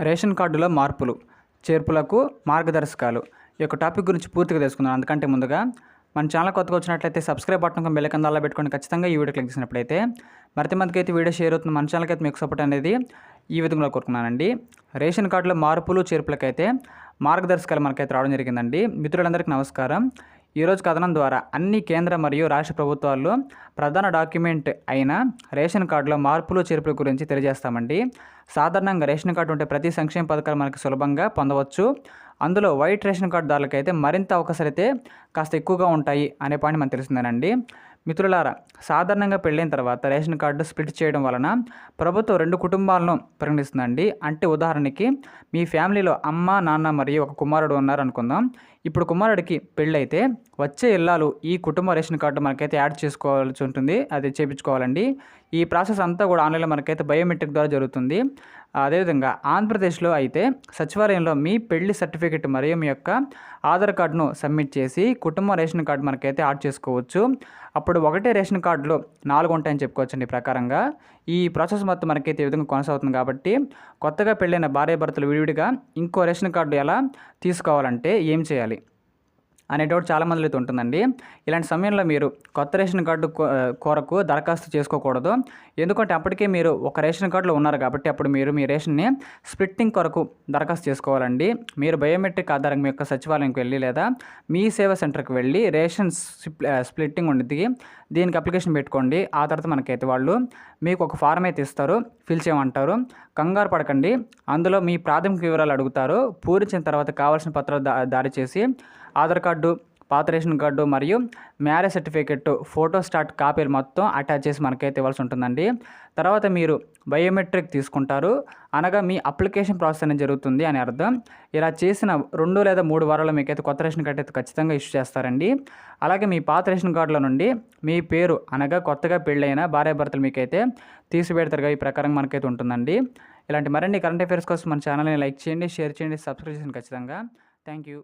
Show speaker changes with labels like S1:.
S1: Ration కార్డులో మార్పులు, చేర్పులకు మార్గదర్శకాలు ఈ యొక్క టాపిక్ గురించి పూర్తిగా తెలుసుకుందాం. అందుకంటే ముందుగా మన ఛానల్ కొత్తగా వచ్చినట్లయితే సబ్స్క్రైబ్ బటన్ బెల్ ఐకాన్ అలా పెట్టుకొని ఖచ్చితంగా ఈ వీడియో క్లిక్ చేసినట్లయితే మరింత మందికి అయితే వీడియో షేర్ అవుతుంది. మన ఛానల్కి అయితే మీకు సపోర్ట్ అనేది ఈ విధంగా కోరుకున్నానండి. రేషన్ కార్డులో మార్పులు చేర్పులకైతే మార్గదర్శకాలు మనకైతే రావడం జరిగిందండి. మిత్రులందరికీ నమస్కారం. ఈరోజు కథనం ద్వారా అన్ని కేంద్ర మరియు రాష్ట్ర ప్రభుత్వాల్లో ప్రధాన డాక్యుమెంట్ అయిన రేషన్ కార్డులో మార్పులు చేర్పుల గురించి తెలియజేస్తామండి. సాధారణంగా రేషన్ కార్డు ఉంటే ప్రతి సంక్షేమ పథకాలు మనకు సులభంగా పొందవచ్చు. అందులో వైట్ రేషన్ కార్డుదారులకైతే మరింత అవకాశాలు అయితే కాస్త ఎక్కువగా ఉంటాయి అనే పాయింట్ మనకు తెలిసిందేనండి. మిత్రులారా, సాధారణంగా పెళ్ళైన తర్వాత రేషన్ కార్డు స్ప్లిట్ చేయడం వలన ప్రభుత్వం 2 కుటుంబాలను పరిగణిస్తుందండి. అంటే ఉదాహరణకి మీ ఫ్యామిలీలో అమ్మ, నాన్న మరియు ఒక కుమారుడు ఉన్నారు అనుకుందాం. ఇప్పుడు కుమారుడికి పెళ్ళైతే వచ్చే ఇల్లాలు ఈ కుటుంబ రేషన్ కార్డు మనకైతే యాడ్ చేసుకోవాల్సి ఉంటుంది, అది చేయించుకోవాలండి. ఈ ప్రాసెస్ అంతా కూడా ఆన్లైన్లో మనకైతే బయోమెట్రిక్ ద్వారా జరుగుతుంది. అదేవిధంగా ఆంధ్రప్రదేశ్లో అయితే సచివాలయంలో మీ పెళ్లి సర్టిఫికెట్ మరియు మీ యొక్క ఆధార్ కార్డును సబ్మిట్ చేసి కుటుంబ రేషన్ కార్డు మనకైతే యాడ్ చేసుకోవచ్చు. అప్పుడు ఒకటే రేషన్ కార్డులో 4 ఉంటాయని చెప్పుకోవచ్చండి. ఈ ప్రకారంగా ఈ ప్రాసెస్ మొత్తం మనకైతే ఈ విధంగా కొనసాగుతుంది. కాబట్టి కొత్తగా పెళ్ళైన భార్యాభర్తలు విడివిడిగా ఇంకో రేషన్ కార్డు ఎలా తీసుకోవాలంటే ఏం చేయాలి అనే డౌట్ చాలామందిలో అయితే ఉంటుందండి. ఇలాంటి సమయంలో మీరు కొత్త రేషన్ కార్డు కొరకు దరఖాస్తు చేసుకోకూడదు. ఎందుకంటే అప్పటికే మీరు ఒక రేషన్ కార్డులో ఉన్నారు కాబట్టి అప్పుడు మీరు మీ రేషన్ని స్ప్లిట్టింగ్ కొరకు దరఖాస్తు చేసుకోవాలండి. మీరు బయోమెట్రిక్ ఆధారంగా మీ యొక్క సచివాలయంకి వెళ్ళి లేదా మీ సేవా సెంటర్కి వెళ్ళి రేషన్ స్ప్లిట్టింగ్ ఉండిద్ది, దీనికి అప్లికేషన్ పెట్టుకోండి. ఆ తర్వాత మనకైతే వాళ్ళు మీకు ఒక ఫారం అయితే ఇస్తారు, ఫిల్ చేయమంటారు. కంగారు పడకండి. అందులో మీ ప్రాథమిక వివరాలు అడుగుతారు. పూరించిన తర్వాత కావాల్సిన పత్రాలు దారి చేసి ఆధార్ కార్డు, పాత రేషన్ కార్డు మరియు మ్యారేజ్ సర్టిఫికెట్ ఫోటో స్టాట్ కాపీలు మొత్తం అటాచ్ చేసి మనకైతే ఇవ్వాల్సి ఉంటుందండి. తర్వాత మీరు బయోమెట్రిక్ తీసుకుంటారు, అనగా మీ అప్లికేషన్ ప్రాసెస్ అనేది జరుగుతుంది అని అర్థం. ఇలా చేసిన 2 లేదా 3 వారాల్లో మీకైతే కొత్త రేషన్ కార్డు అయితే ఖచ్చితంగా ఇష్యూ చేస్తారండి. అలాగే మీ పాత రేషన్ కార్డుల నుండి మీ పేరు అనగా కొత్తగా పెళ్ళైన భార్యాభర్తలు మీకైతే తీసిపెడతారుగా. ఈ ప్రకారం మనకైతే ఉంటుందండి. ఇలాంటి మరిన్ని కరెంట్ అఫైర్స్ కోసం మన ఛానల్ని లైక్ చేయండి, షేర్ చేయండి, సబ్స్క్రైబ్ చేయండి ఖచ్చితంగా. Thank you.